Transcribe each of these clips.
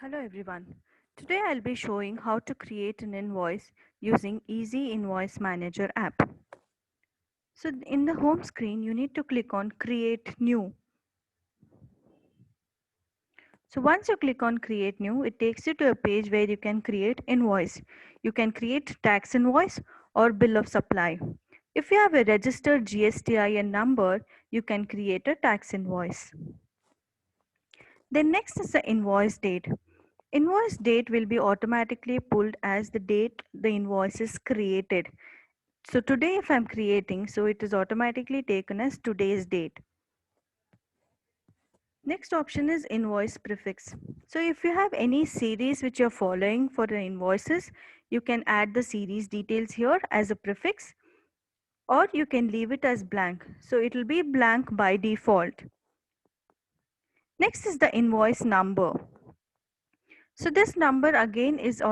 Hello everyone. Today I'll be showing how to create an invoice using Easy Invoice Manager app. So in the home screen you need to click on Create New. So once you click on Create New, it takes you to a page where you can create invoice. You can create tax invoice or bill of supply. If you have a registered GSTIN number, you can create a tax invoice. Then next is the invoice date. Invoice date will be automatically pulled as the date the invoice is created. So today if I'm creating, so it is automatically taken as today's date. Next option is invoice prefix. So if you have any series which you're following for the invoices, you can add the series details here as a prefix, or you can leave it as blank. So it will be blank by default. Next is the invoice number. So this number again is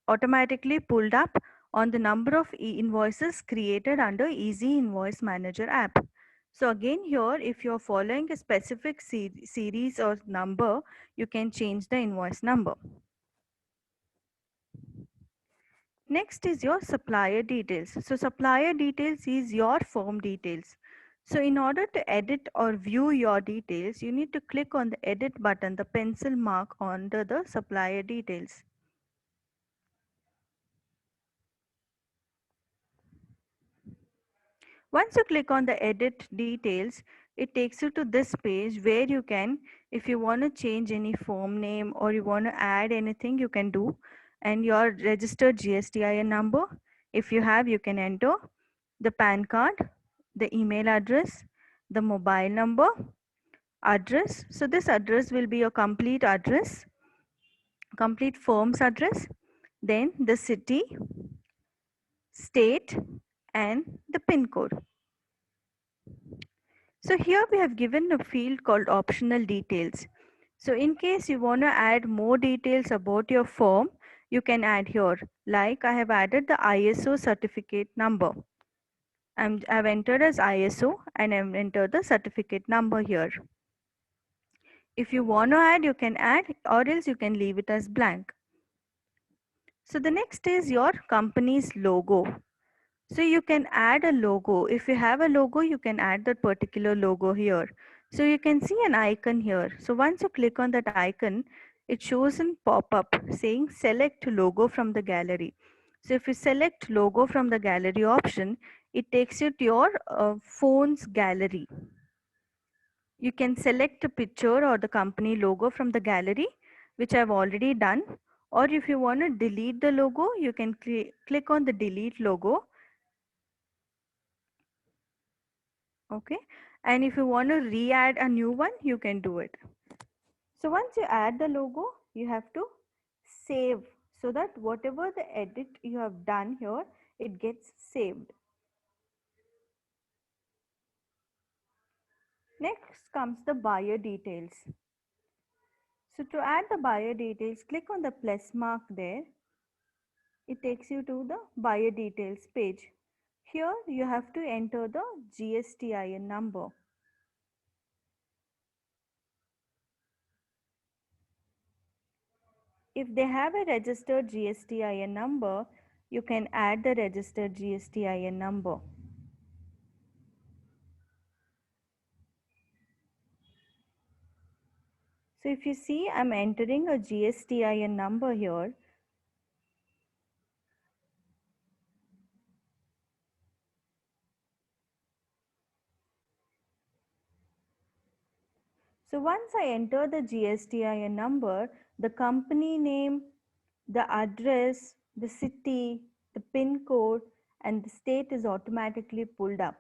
automatically pulled up on the number of invoices created under Easy Invoice Manager app. So again here, if you're following a specific series or number, you can change the invoice number. Next is your supplier details. So supplier details is your firm details. So in order to edit or view your details, you need to click on the edit button, the pencil mark under the supplier details. Once you click on the edit details, it takes you to this page where you can, if you want to change any form name or you want to add anything, you can do. And your registered GSTIN number, if you have, you can enter the PAN card, the email address, the mobile number, address. So this address will be your complete address, complete firm's address, then the city, state, and the PIN code. So here we have given a field called optional details. So in case you want to add more details about your firm, you can add here. Like I have added the ISO certificate number. I've entered as ISO and I've entered the certificate number here. If you want to add, you can add, or else you can leave it as blank. So the next is your company's logo. So you can add a logo. If you have a logo, you can add that particular logo here. So you can see an icon here. So once you click on that icon, it shows in pop-up saying select logo from the gallery. So if you select logo from the gallery option, it takes you to your phone's gallery. You can select a picture or the company logo from the gallery, which I've already done. Or if you want to delete the logo, you can click on the delete logo. Okay, and if you want to re-add a new one, you can do it. So once you add the logo, you have to save so that whatever the edit you have done here, it gets saved. Next comes the buyer details. So to add the buyer details, click on the plus mark there. It takes you to the buyer details page. Here you have to enter the GSTIN number. If they have a registered GSTIN number, you can add the registered GSTIN number. So if you see, I'm entering a GSTIN number here. So once I enter the GSTIN number, the company name, the address, the city, the PIN code, and the state is automatically pulled up.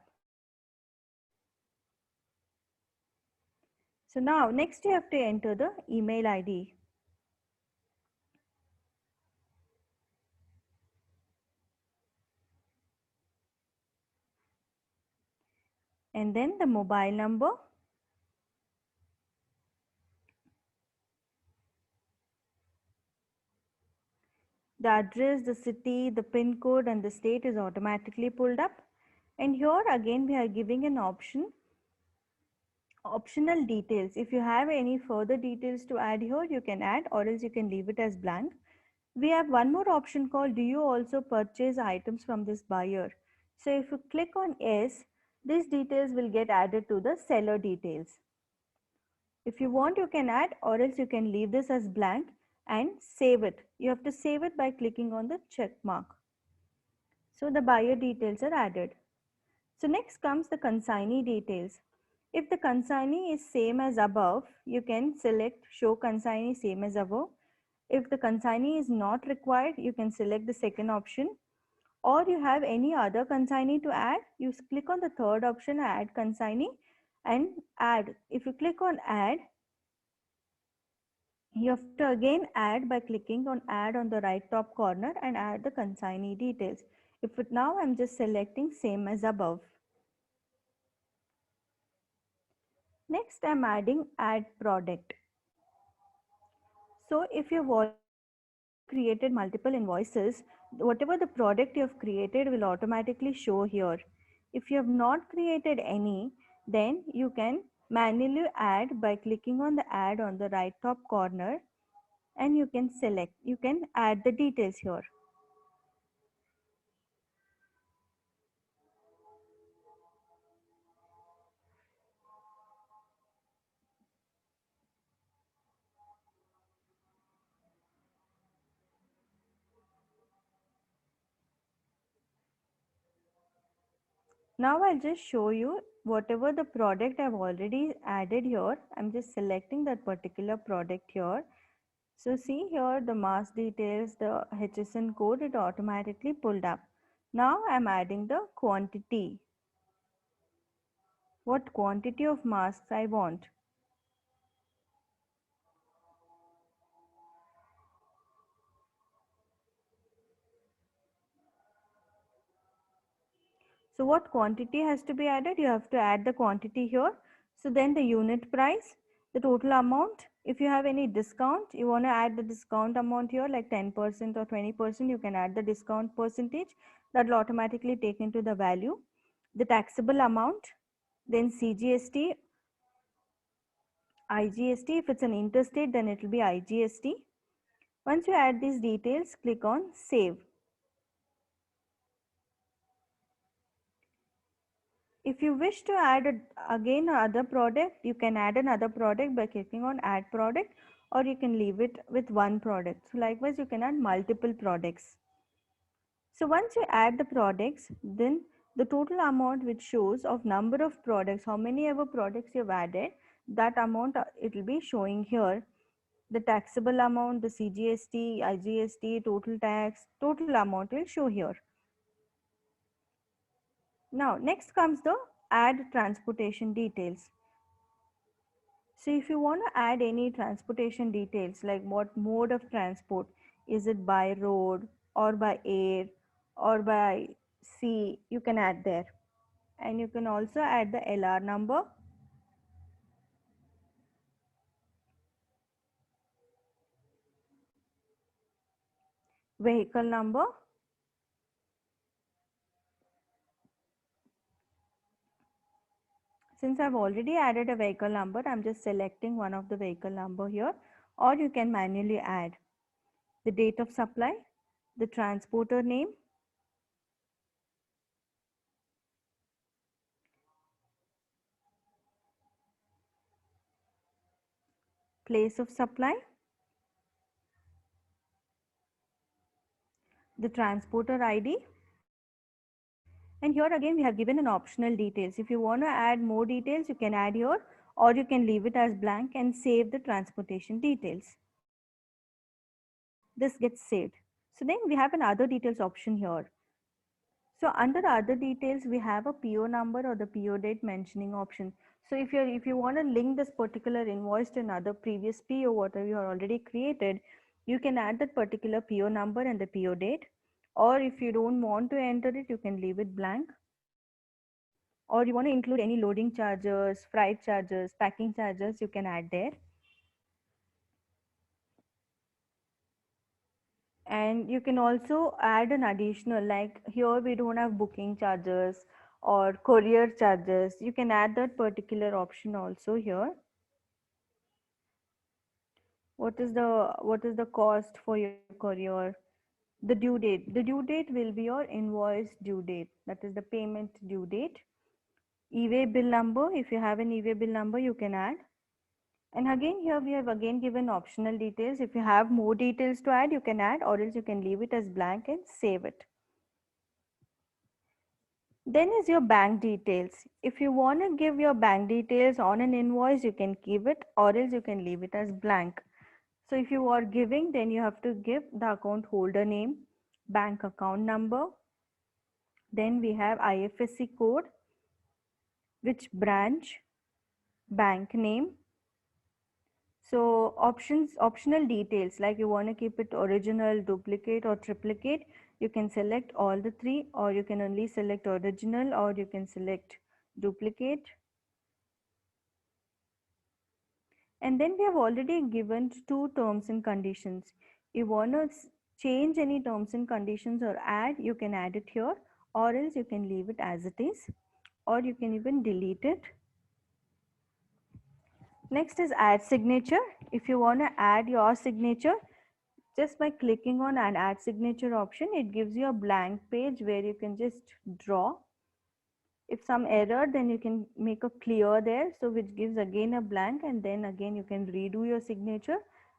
So now next you have to enter the email ID. And then the mobile number. The address, the city, the PIN code, and the state is automatically pulled up. And here again we are giving an option Optional details. If you have any further details to add here, you can add, or else you can leave it as blank. We have one more option called, do you also purchase items from this buyer? So if you click on yes, these details will get added to the seller details. If you want, you can add, or else you can leave this as blank and save it. You have to save it by clicking on the check mark. So the buyer details are added. So next comes the consignee details. If the consignee is same as above, you can select show consignee same as above. If the consignee is not required, you can select the second option. Or you have any other consignee to add, you click on the third option, add consignee, and add. If you click on add, you have to again add by clicking on add on the right top corner and add the consignee details. If it, now I'm just selecting same as above. Next I'm adding add product. So if you've already created multiple invoices, whatever the product you have created will automatically show here. If you have not created any, then you can manually add by clicking on the add on the right top corner, and you can select, you can add the details here. Now I'll just show you whatever the product I've already added here. I'm just selecting that particular product here. So see here the mask details, the HSN code, it automatically pulled up. Now I'm adding the quantity. What quantity of masks I want. So what quantity has to be added? You have to add the quantity here. So then the unit price, the total amount. If you have any discount, you want to add the discount amount here like 10% or 20%, you can add the discount percentage. That will automatically take into the value. The taxable amount, then CGST, IGST. If it's an interstate, then it will be IGST. Once you add these details, click on save. If you wish to add again another product, you can add another product by clicking on add product, or you can leave it with one product. So likewise, you can add multiple products. So once you add the products, then the total amount which shows of number of products, how many ever products you've added, that amount it will be showing here. The taxable amount, the CGST, IGST, total tax, total amount will show here. Now next comes the add transportation details. So if you want to add any transportation details like what mode of transport, is it by road or by air or by sea, you can add there. And you can also add the LR number, vehicle number, since I've already added a vehicle number, I'm just selecting one of the vehicle number here, or you can manually add the date of supply, the transporter name, place of supply, the transporter ID, and here again we have given an optional details. If you want to add more details, you can add here, or you can leave it as blank and save the transportation details. This gets saved. So then we have an other details option here. So under other details, we have a PO number or the PO date mentioning option. So if you want to link this particular invoice to another previous PO, whatever you have already created, you can add that particular PO number and the PO date. Or if you don't want to enter it, you can leave it blank. Or you want to include any loading charges, freight charges, packing charges, you can add there. And you can also add an additional, like here we don't have booking charges or courier charges. You can add that particular option also here. What is the cost for your courier? The due date. The due date will be your invoice due date. That is the payment due date. E-way bill number. If you have an e-way bill number, you can add. And again, here we have again given optional details. If you have more details to add, you can add, or else you can leave it as blank and save it. Then is your bank details. If you want to give your bank details on an invoice, you can keep it, or else you can leave it as blank. So if you are giving, then you have to give the account holder name, bank account number. Then we have IFSC code, which branch, bank name. So optional details, like you want to keep it original, duplicate or triplicate, you can select all the three, or you can only select original, or you can select duplicate. And then we have already given two terms and conditions. You want to change any terms and conditions or add, you can add it here, or else you can leave it as it is, or you can even delete it. Next is add signature. If you want to add your signature, just by clicking on an add signature option, it gives you a blank page where you can just draw. If some error, then you can make a clear there, so which gives again a blank, and then again you can redo your signature.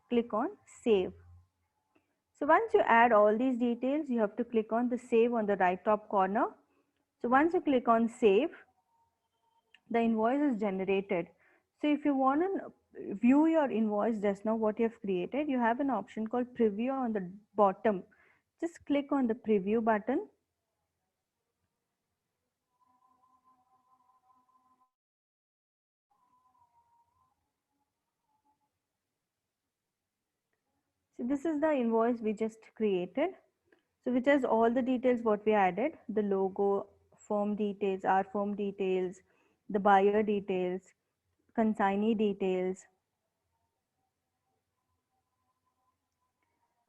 Click on save. So once you add all these details, you have to click on the save on the right top corner. So once you click on save, the invoice is generated. So if you want to view your invoice just now what you have created, you have an option called preview on the bottom. Just click on the preview button. So this is the invoice we just created. So which has all the details what we added, the logo, firm details, our firm details, the buyer details, consignee details,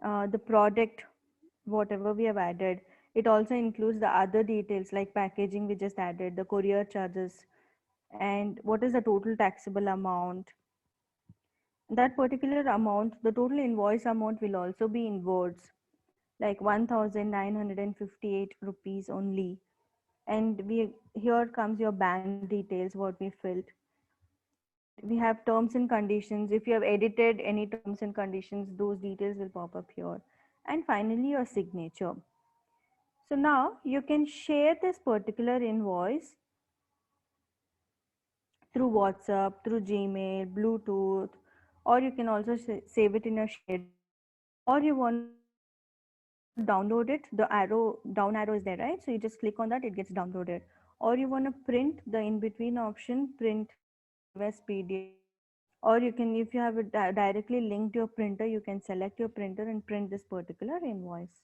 the product, whatever we have added. It also includes the other details like packaging we just added, the courier charges, and what is the total taxable amount. That particular amount, the total invoice amount will also be in words, like 1958 rupees only. And we here comes your bank details what we filled, and we have terms and conditions. If you have edited any terms and conditions, those details will pop up here. And finally your signature. So now you can share this particular invoice through WhatsApp, through Gmail, Bluetooth, or you can also save it in a shared drive, or you want to download it. The down arrow is there, right? So you just click on that, it gets downloaded. Or you want to print, the in between option, print, save as PDF. Or you can, if you have it directly linked to your printer, you can select your printer and print this particular invoice.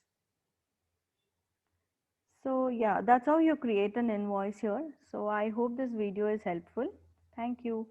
So yeah, that's how you create an invoice here. So I hope this video is helpful. Thank you.